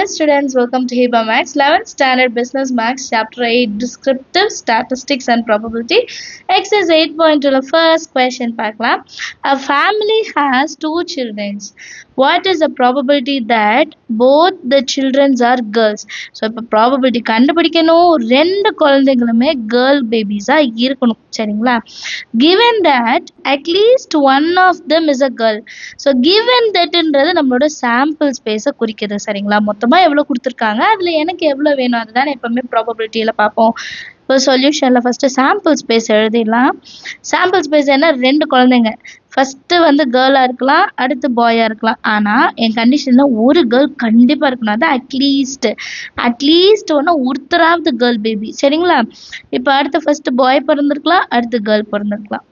Hello students, welcome to Heba Max 11th Standard Business Max Chapter 8 Descriptive Statistics and Probability. Exercise 8.2 first question பார்க்கலாம். A family has two children. What is the probability that both the children are girls? So இப்போ probability கண்டுபிடிக்கணும். ரெண்டு குழந்தைகளுமே girl babies-ஆ இருக்கணும். சரிங்களா? Given that at least one of them is a girl. So given that-ன்றது நம்மளோட sample space-அ குறிக்குது. சரிங்களா? மொத்தமா எவ்வளவு கொடுத்திருக்காங்க அதுல எனக்கு எவ்வளவு வேணும் அதுதான் எப்பவுமே ப்ராபபிலிட்டியில பார்ப்போம். இப்போ சொல்யூஷன்ல ஃபர்ஸ்ட் சாம்பிள் ஸ்பேஸ் எழுதிடலாம். சாம்பிள் ஸ்பேஸ் என்ன, ரெண்டு குழந்தைங்க. ஃபர்ஸ்ட் வந்து கேர்ளா இருக்கலாம், அடுத்து பாயா இருக்கலாம். ஆனா என் கண்டிஷன்ல ஒரு கேர்ள் கண்டிப்பா இருக்கணும். அது அட்லீஸ்ட் ஒருத்தராவது கேர்ள் பேபி. சரிங்களா? இப்போ அடுத்து ஃபர்ஸ்ட் பாய் பிறந்திருக்கலாம், அடுத்து கேர்ள் பிறந்திருக்கலாம்.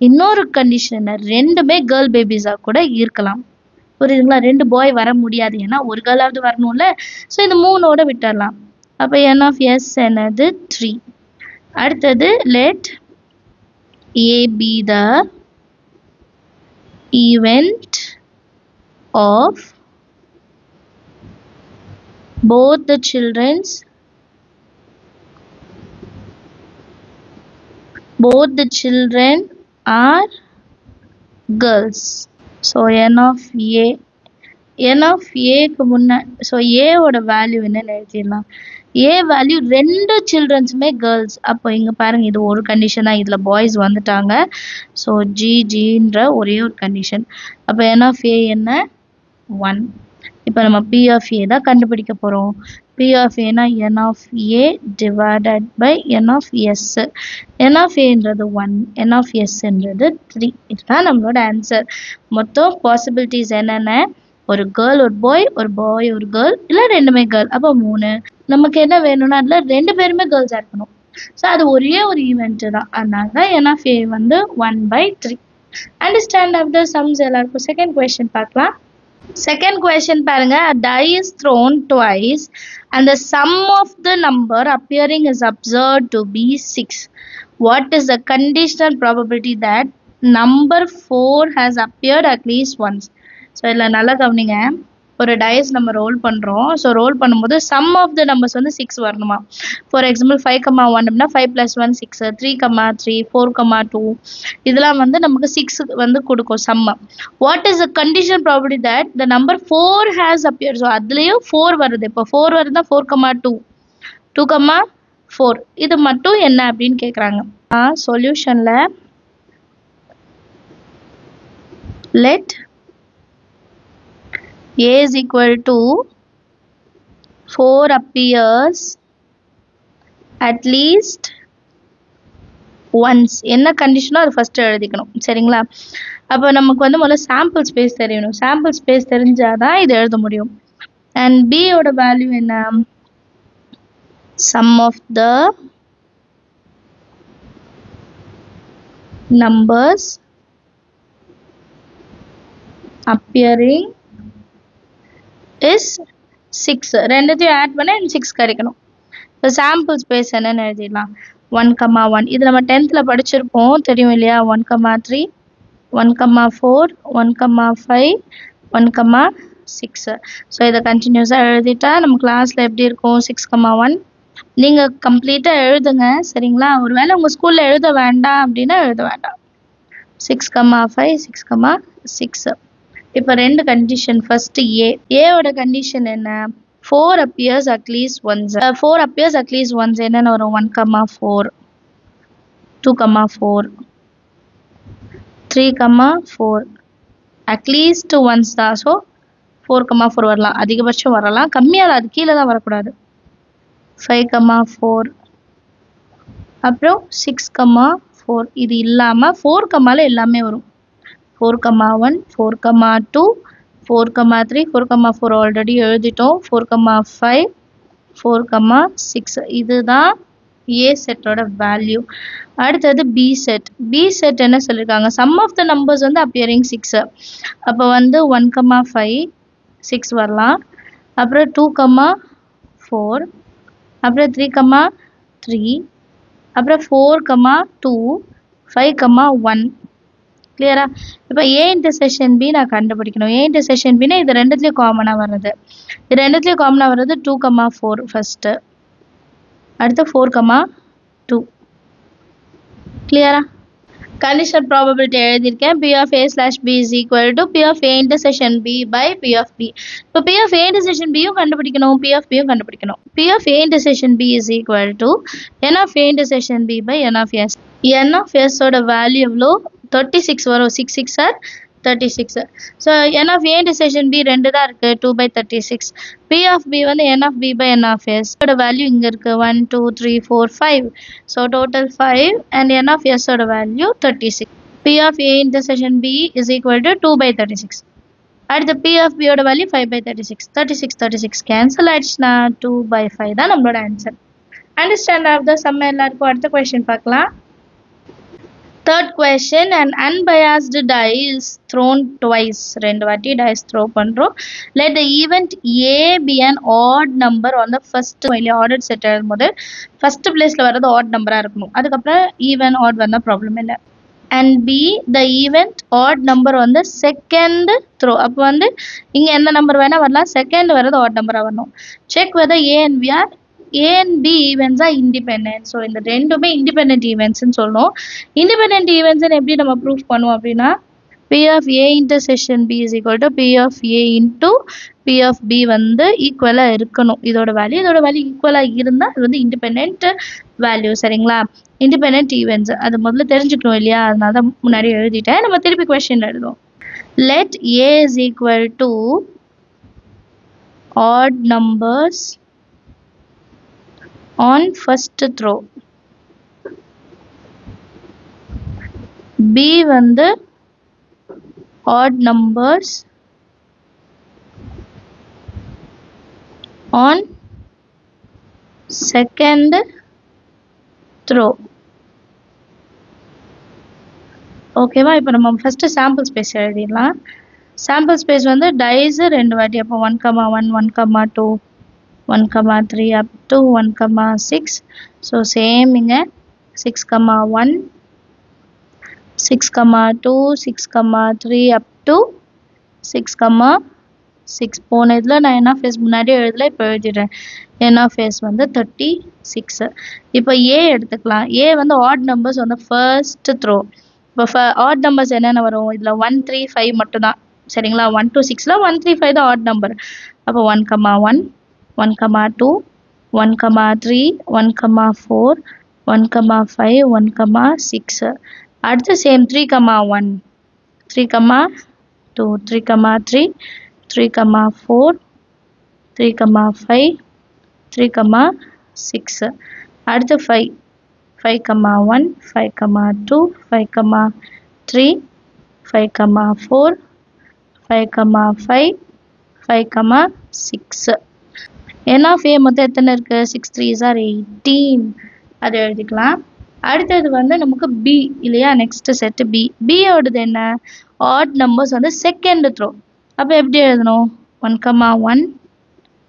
இன்னொரு கண்டிஷன் ரெண்டுமே கேர்ள் பேபிஸா கூட இருக்கலாம். புரியுதுங்களா? ரெண்டு பாய் வர முடியாது, ஏன்னா ஒரு கேர்ளாவது வரணும்ல. ஸோ இந்த மூணோட விட்டுடலாம். அப்போ n of s என்னது 3. அடுத்தது let a be the event of both the children are girls. So n of aக்கு முன்ன ஸோ ஏவோட வேல்யூ என்னன்னு எழுதிடலாம். ஏ வேல்யூ ரெண்டு சில்ட்ரன்ஸுமே கேர்ள்ஸ். அப்போ இங்க பாருங்க, இது ஒரு கண்டிஷன் தான், இதுல பாய்ஸ் வந்துட்டாங்க. ஸோ ஜின்ற ஒரே ஒரு கண்டிஷன். அப்போ n of a என்ன 1. இப்போ நம்ம p of a தான் கண்டுபிடிக்க போறோம். p of a னா n of a divided by n of s. n of aன்றது 1, n of sன்றது 3. இதுதான் நம்மளோட ஆன்சர். மொத்தம் பாசிபிலிட்டிஸ் என்னென்ன, ஒரு கேர்ள் ஒரு பாய், ஒரு பாய் ஒரு கேர்ள், இல்ல ரெண்டுமே கேர்ள். அப்போ 3. நமக்கு என்ன வேணும்னா அதுல ரெண்டு பேருமே கேர்ள்ஸா இருக்கணும். ஸோ அது ஒரே ஒரு ஈவெண்ட் தான், அதனால தான் n of a வந்து 1/3. அண்டர்ஸ்டாண்ட் ஆஃப் த சம்ஸ் எல்லாருக்கும். செகண்ட் கொஸ்டின் பார்க்கலாம். Second question பாருங்க, a die is thrown twice and the sum of the number appearing is observed to be 6. What is the conditional probability that number 4 has appeared at least once? So இல்ல நல்லா கவனிங்க, ஒரு dies நம்ம role பண்றோம். So role பண்ணும்போது some of the numbers வந்து 6 வரணுமா. For example 5,1 அப்படின்னா 5 + 1 6, 3,3, 4,2 இதெல்லாம் வந்து நமக்கு 6 வந்து கொடுக்கும் sum. What is the condition probability that the number 4 has appear. So அதுலேயும் 4 வருது. இப்போ 4 வருதுன்னா 4,2, 2,4 இது மட்டும் என்ன அப்படின்னு கேட்குறாங்க. சொல்யூஷன்ல let a is equal to 4 appears at least once. என்ன கண்டிஷனோ அது ஃபர்ஸ்ட் எழுதிக்கணும். சரிங்களா? அப்போ நமக்கு வந்து முதல்ல சாம்பிள் ஸ்பேஸ் தெரியணும். சாம்பிள் ஸ்பேஸ் தெரிஞ்சாதான் இது எழுத முடியும். அண்ட் b ஓட வேல்யூ என்ன, sum of the numbers appearing is 6. ரெண்டுத்தையும் ஆட் பண்ண 6 கிடைக்கணும். இப்போ சாம்பிள் ஸ்பேஸ் என்னன்னு எழுதிடலாம். 1,1 இது நம்ம 10th படிச்சிருப்போம், தெரியும் இல்லையா? 1,3, 1,4, 1,5, 1,6. ஸோ இதை கண்டினியூஸாக எழுதிட்டா நம்ம கிளாஸில் எப்படி இருக்கும், 6,1. நீங்கள் கம்ப்ளீட்டாக எழுதுங்க. சரிங்களா? ஒருவேளை உங்கள் ஸ்கூலில் எழுத வேண்டாம் அப்படின்னா எழுத வேண்டாம். 6,5, 6,6. இப்போ ரெண்டு கண்டிஷன். ஃபர்ஸ்ட் ஏவோட கண்டிஷன் என்ன, 4 appears at least once. 4 appears at least once என்னன்னு வரும், 1,4, 2,4, 3,4 at least once தான். ஸோ 4,4 வரலாம், அதிகபட்சம் வரலாம், கம்மியாக அது கீழே தான் வரக்கூடாது. 5,4 அப்புறம் 6,4 இது இல்லாமல் 4, எல்லாமே வரும். 4,1, 4,2, 4,3, 4,4 ஆல்ரெடி எழுதிட்டோம். 4,5, 4,6 இதுதான் ஏ செட்டோட வேல்யூ. அடுத்தது பி செட். பி செட் என்ன சொல்லியிருக்காங்க, சம் ஆஃப் த நம்பர்ஸ் வந்து அப்பியரிங் 6. அப்போ வந்து 1,5, 6 வரலாம். அப்புறம் 2,4, அப்புறம் 3,3, அப்புறம் 4,2, 5,1 கிளியரா? இப்போ A இன்டர்செக்ஷன் B நான் கண்டுபிடிக்கணும். A இன்டர்செக்ஷன் Bனா இது ரெண்டுத்துலயும் காமனா வர்றது. இது ரெண்டுத்துலயும் காமனா வர்றது 2,4 ஃபர்ஸ்ட். அடுத்து 4,2. கிளியரா? கண்டிஷனல் ப்ராபபிலிட்டி எழுதியிருக்கேன். P of A slash B is equal to P of A intersection B by P of B. இப்போ P of A intersection B யும் கண்டுபிடிக்கணும், P of B யும் கண்டுபிடிக்கணும். P of A intersection B is equal to N of A intersection B by N of S. N of S ஓட value எவ்வளோ? 36 வரும். 6 6 are 36. So N of A intersection B ரெண்டு தான் இருக்கு, 2/36. P of B வந்து N of B by N of S ஓட value இங்க இருக்கு, 1 2 3 4 5. So total 5 and N of S ஓட value 36. P of A intersection B is equal to 2/36. அடுத்து P of B ஓட வேல்யூ 5/36. 36 36 கேன்சல் ஆயிடுச்சுன்னா 2/5 தான் நம்மளோட answer. Understand of the sum எல்லாருக்கும். அடுத்த கொஸ்டின் பார்க்கலாம். Third question, an unbiased die is thrown twice. ரெண்டு வாட்டி dice throw பண்றோம். Let the event A be an odd number on the first ordered set எழுதும்போது first placeல வர்றது odd number இருக்கணும். அதுக்கப்புறம் even odd வந்தா ப்ராப்ளம் இல்லை. And B the event odd number on the second throw. அப்போ வந்து இங்க எந்த நம்பர் வேணா வரலாம், செகண்ட் வர்றது odd number வரணும். Check whether A and B are A and B events are independent. So இந்த ரெண்டுமே இண்டிபெண்ட் ஈவெண்ட்ஸ்ன்னு சொல்லணும். இண்டிபெண்ட் ஈவெண்ட்ஸ்ன்னு எப்படி நம்ம ப்ரூஃப் பண்ணுவோம் அப்படின்னா, P of A intersection B is equal to P of A into P of B வந்து ஈக்குவலாக இருக்கணும். இதோட வேல்யூ ஈக்குவலாக இருந்தால் அது வந்து இண்டிபெண்ட் வேல்யூ. சரிங்களா? இண்டிபெண்ட் ஈவெண்ட்ஸ் அது முதல்ல தெரிஞ்சுக்கணும் இல்லையா? அதனால தான் முன்னாடி எழுதிட்டேன். நம்ம திருப்பி கொஸ்டின் எழுதுவோம். Let A is equal to odd numbers on first throw. B வந்து odd numbers on second throw. ஓகேவா? இப்போ நம்ம ஃபர்ஸ்ட் சாம்பிள் ஸ்பேஸ் எழுதிடலாம். சாம்பிள் ஸ்பேஸ் வந்து டைஸ் ரெண்டு வாட்டி, அப்போ 1,1 1,2 1,3 up to 1,6. ஸோ சேம் இங்கே 6,1 6,2 6,3 up to 6,6. போன இதில் நான் N of S முன்னாடி எழுதல, இப்போ எழுதிடுறேன். N of S வந்து 36. இப்போ A எடுத்துக்கலாம். A வந்து ஆட் நம்பர்ஸ் வந்து ஃபர்ஸ்ட் த்ரோ. இப்போ ஆட் நம்பர்ஸ் என்னென்ன வரும்? இதில் 1 3 5 மட்டும்தான். சரிங்களா? 1 to 6ல 1 3 5 தான் ஆட் நம்பர். அப்போ 1,1 1,2 1,3 1,4 1,5 1,6. அடுத்து சேம் 3,1 3,2 3,3 3,4 3,5 3,6. அடுத்து 5 5,1 5,2 5,3 5,4 5,5 5,6. N of A மொத்தம் எத்தனை இருக்கு? 6 3s are 18. அதை எழுதிக்கலாம். அடுத்தது வந்து நமக்கு B இல்லையா? Next set B. B ஓடது என்ன? ஆட் நம்பர்ஸ் வந்து செகண்ட் த்ரோ. அப்போ எப்படி எழுதணும்? 1,1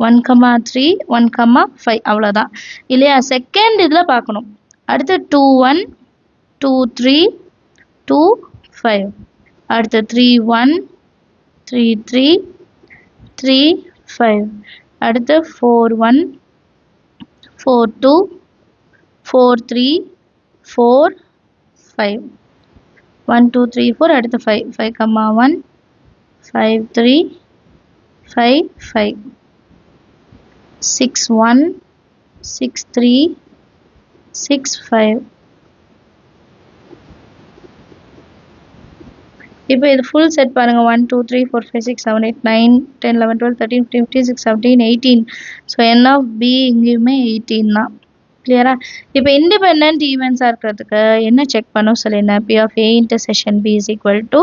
1,3 1,5 அவ்வளோதான் இல்லையா? செகண்ட் இதில் பார்க்கணும். அடுத்து 2,1 2,3 2,5. அடுத்து 3,1 3,3 3,5. அடுத்து 4,1 4,2 4,3 4,5. 1 2 3 4. அடுத்து 5 5,1 5,3 5,5. 6,1 6,3 6,5. இப்போ இது ஃபுல் செட் பாருங்க. 1 2 3 4 5 6 7 8 9 10 11 12 13 15 16 17 18. ஸோ N of B இங்கேயுமே 18 தான். கிளியரா? இப்போ இண்டிபெண்ட் ஈவெண்ட்ஸாக இருக்கிறதுக்கு என்ன செக் பண்ண சொல்லியிருந்தேன்? P of A intersection B is equal to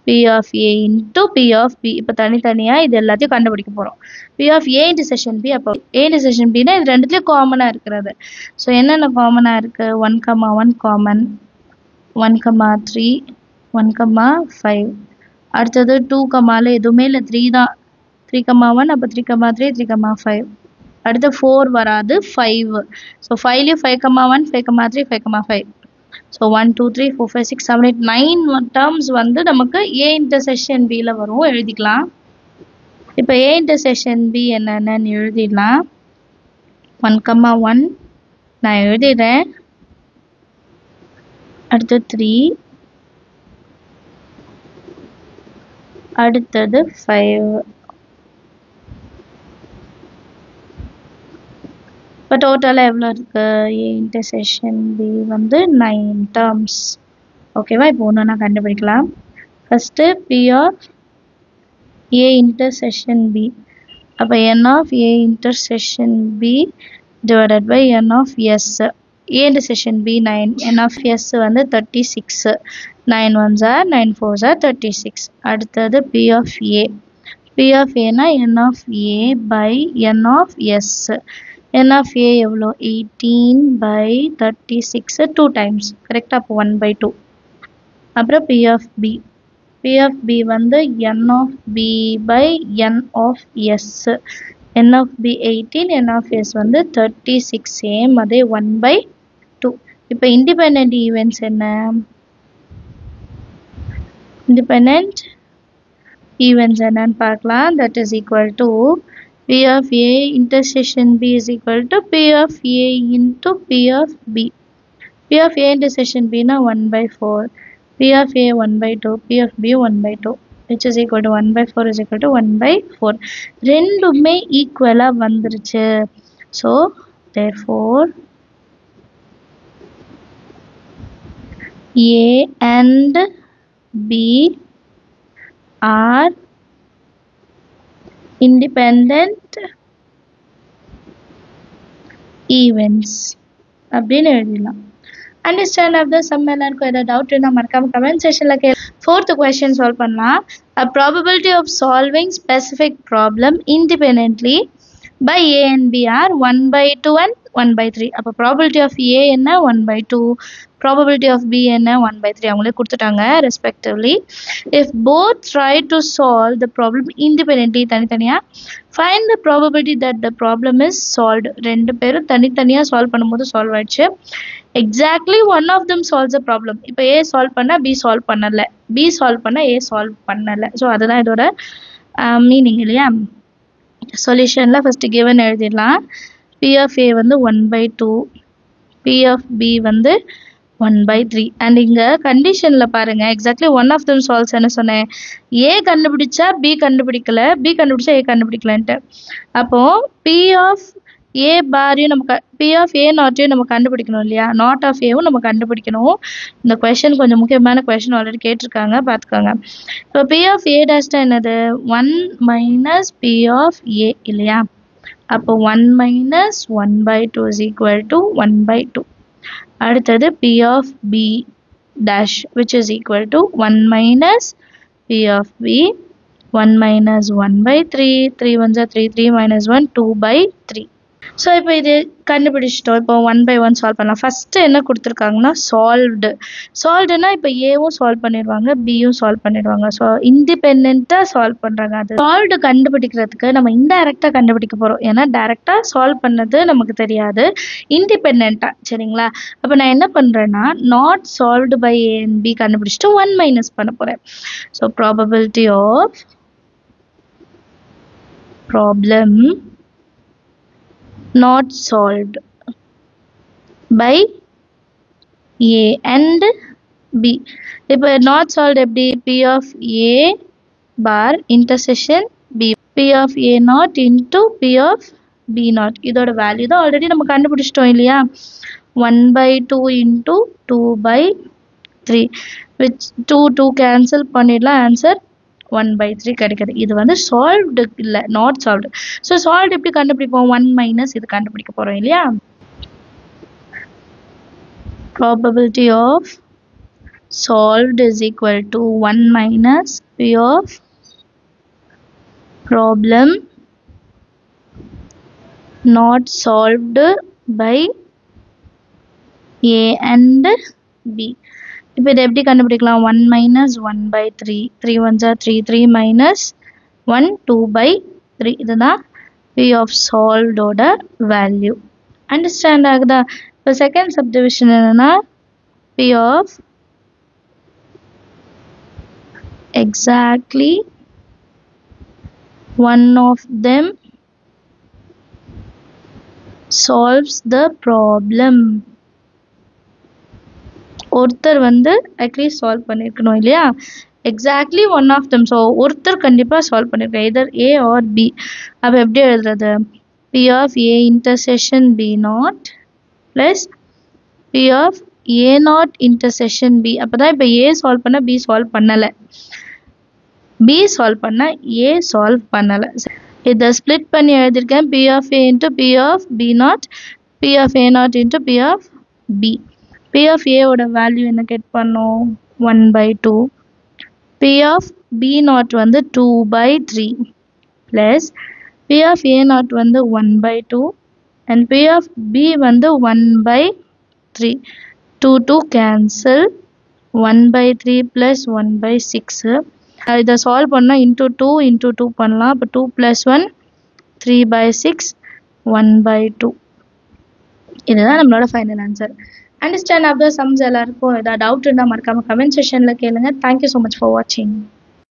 P of A into P of B. இப்போ தனித்தனியாக இது எல்லாத்தையும் கண்டுபிடிக்க போகிறோம். P of A intersection B. அப்போ A intersection Bனா இது ரெண்டுத்துலேயும் காமனாக இருக்கிறது. ஸோ என்னென்ன காமனாக இருக்குது? 1,1 காமன் 1,3 1,5. அடுத்தது 2,ல எதுவுமே இல்லை, 3 தான். 3,1 அப்போ 3,3 3,5. அடுத்து 4 வராது, 5. ஸோ 5லேயும் 5,1 5,3 5,5. ஸோ 1 2 3 4 5 6 7 8 9 டேர்ம்ஸ் வந்து நமக்கு A இன்டர்செக்ஷன் Bல வரும், எழுதிக்கலாம். இப்போ A இன்டர்செக்ஷன் B என்னென்னு எழுதிடலாம். 1,1 நான் எழுதிடுறேன். அடுத்து 3, அடுத்தது 5. இப்போ டோட்டலாக எவ்வளோ இருக்குது? A இன்டர்செக்ஷன் B வந்து 9 டேர்ம்ஸ். ஓகேவா? இப்போ ஒன்று நான் கண்டுபிடிக்கலாம். First P of A intersection B. அப்போ N of A intersection B divided by N of S. A intersection B 9, N of S வந்து 36. 9 ones are 9 fours are 36. அடுத்தது P of A. P of A na N of A by N of S. N of A எவ்வளோ? 18 by 36 2 times. கரெக்டா? அப்போ 1 by 2. அப்புறம் P of B. P of B வந்து N of B by N of S. N of B 18, N of S வந்து 36. Same அதே 1 by 2. இப்போ independent events என்ன? Independent events என்னன்னு பார்க்கலாம். That is equal to P of A intersection B is equal to P of A into P of B. P of A intersection B na 1 by 4. P of A 1 by 2. P of B 1 by 2. Which is equal to 1 by 4 is equal to 1 by 4. ரெண்டுமே ஈக்குவலா வந்துருச்சு. So therefore A and B are independent events அப்படின்னு எழுதலாம். Understand of the sum எல்லாருக்கும் ஏதாவது doubt இருந்தால் மறக்காம comment செக்ஷனில் கேளு. Fourth question சால்வ் பண்ணலாம். A probability of solving specific problem independently by A and B are 1 by 2 and 1 by 3. அப்போ probability of A என்ன? 1 by 2. Probability of B என்ன? 1 by 3. அவங்களே கொடுத்துட்டாங்க respectively. If both try to solve the problem independently, தனித்தனியாக find the probability that the problem is solved. ரெண்டு பேரும் தனித்தனியாக solve பண்ணும்போது சால்வ் ஆயிடுச்சு. Exactly one of them solves the problem. இப்போ A சால்வ் பண்ணா B சால்வ் பண்ணல, B சால்வ் பண்ணா A சால்வ் பண்ணல. ஸோ அதுதான் இதோட மீனிங் இல்லையா? சொல்யூஷனில் ஃபஸ்ட்டு கிவன் எழுதிடலாம். P of A வந்து 1 by 2, P of B வந்து 1 by 3. அண்ட் இங்கே கண்டிஷனில் பாருங்கள், exactly one of them solves என்ன சொன்னேன்? A கண்டுபிடிச்சா B கண்டுபிடிக்கல, B கண்டுபிடிச்சா A கண்டுபிடிக்கலன்ட்டு. அப்போது P of A பாரையும் நம்ம P of A நாட்டையும் நம்ம கண்டுபிடிக்கணும் இல்லையா? நாட் ஆஃப் ஏவும் நம்ம கண்டுபிடிக்கணும். இந்த கொஷின் கொஞ்சம் முக்கியமான கொஷின் ஆல்ரெடி கேட்டிருக்காங்க, பார்த்துக்கோங்க. இப்போ P of A டேஷ்டா என்னது? 1 minus P of A இல்லையா? அப்போ 1 minus 1 by 2 is equal to 1 by 2. அடுத்தது P of B dash which is equal to 1 minus P of B. 1 minus 1 by 3. 3 ones are 3. 3 minus 1 2 by 3. So இப்போ இது கண்டுபிடிச்சிட்டோம். இப்போ 1 by 1 solve பண்ணலாம். First என்ன கொடுத்துருக்காங்கன்னா சால்வ்டு. சால்வ்டுனா இப்போ ஏவும் சால்வ் பண்ணிடுவாங்க, பியும் சால்வ் பண்ணிடுவாங்க. ஸோ இண்டிபெண்ட்டாக சால்வ் பண்ணுறாங்க. அது சால்வ்டு கண்டுபிடிக்கிறதுக்கு நம்ம இன்டைரக்டாக கண்டுபிடிக்க போகிறோம். ஏன்னா டைரெக்டாக சால்வ் பண்ணது நமக்கு தெரியாது, இண்டிபெண்ட்டாக. சரிங்களா? அப்போ நான் என்ன பண்ணுறேன்னா not solved by A and B கண்டுபிடிச்சிட்டு 1 மைனஸ் பண்ண போகிறேன். So probability of problem not solved by A and B. இப்போ not solved எப்படி? P of A bar intersection B. P of A naught into P of B naught. இதோட value தான் already நம்ம கண்டுபிடிச்சிட்டோம் இல்லையா? 1 by 2 into 2 by 3 which 2 cancel பண்ணிடலாம். Answer 1 by 3 கிடைக்குது. இது வந்து சால்வ்டு இல்லை, நாட் சால்வ்டு. ஸோ சால்வ்டு எப்படி கண்டுபிடிப்போம்? 1 மைனஸ் இது கண்டுபிடிக்க போகிறோம் இல்லையா? Probability of solved is equal to 1 minus P of problem not solved by A and B. இப்போ இதை எப்படி கண்டுபிடிக்கலாம்? 1 minus 1 by 3. 3 ones are 3. 3 minus 1 2 by 3. இதுதான் P of solved ஓட வேல்யூ. அண்டர்ஸ்டாண்ட் ஆகுதா? இப்போ செகண்ட் சப்டிவிஷன் என்னன்னா P of exactly one of them solves the problem. ஒருத்தர் வந்து அட்லீஸ்ட் சால்வ் பண்ணிருக்கணும் இல்லையா? Exactly one of them. So ஒருத்தர் கண்டிப்பாக சால்வ் பண்ணிருக்கேன், எதர் ஏ ஆர் பி. அப்போ எப்படி எழுதுறது? B of A intersection B not plus B of A not intersection B. அப்போ தான் இப்போ ஏ சால்வ் பண்ண பி சால்வ் பண்ணலை, பி சால்வ் பண்ண ஏ சால்வ் பண்ணலை. இதை ஸ்ப்ளிட் பண்ணி எழுதியிருக்கேன். B of A into B of B not, B of A not into B of B. B of ஏவோட வேல்யூ என்ன கெட் பண்ணோம்? 1/2. பி ஆஃப் பி நாட் வந்து 2/3 plus B of A not வந்து 1/2 and B of B வந்து 1/3. 2 cancel, 1/3 plus 1/6. இதை solve பண்ணால் into 2 into 2 பண்ணலாம். அப்போ 2 + 1 3/6 1/2. இதுதான் நம்மளோட final answer. Understand of the sums. எல்லாருக்கும் ஏதாவது டவுட் இருந்தால் மறக்காமல் கமெண்ட் செஷனில் கேளுங்க. தேங்க்யூ ஸோ மச் ஃபார் வாட்சிங்.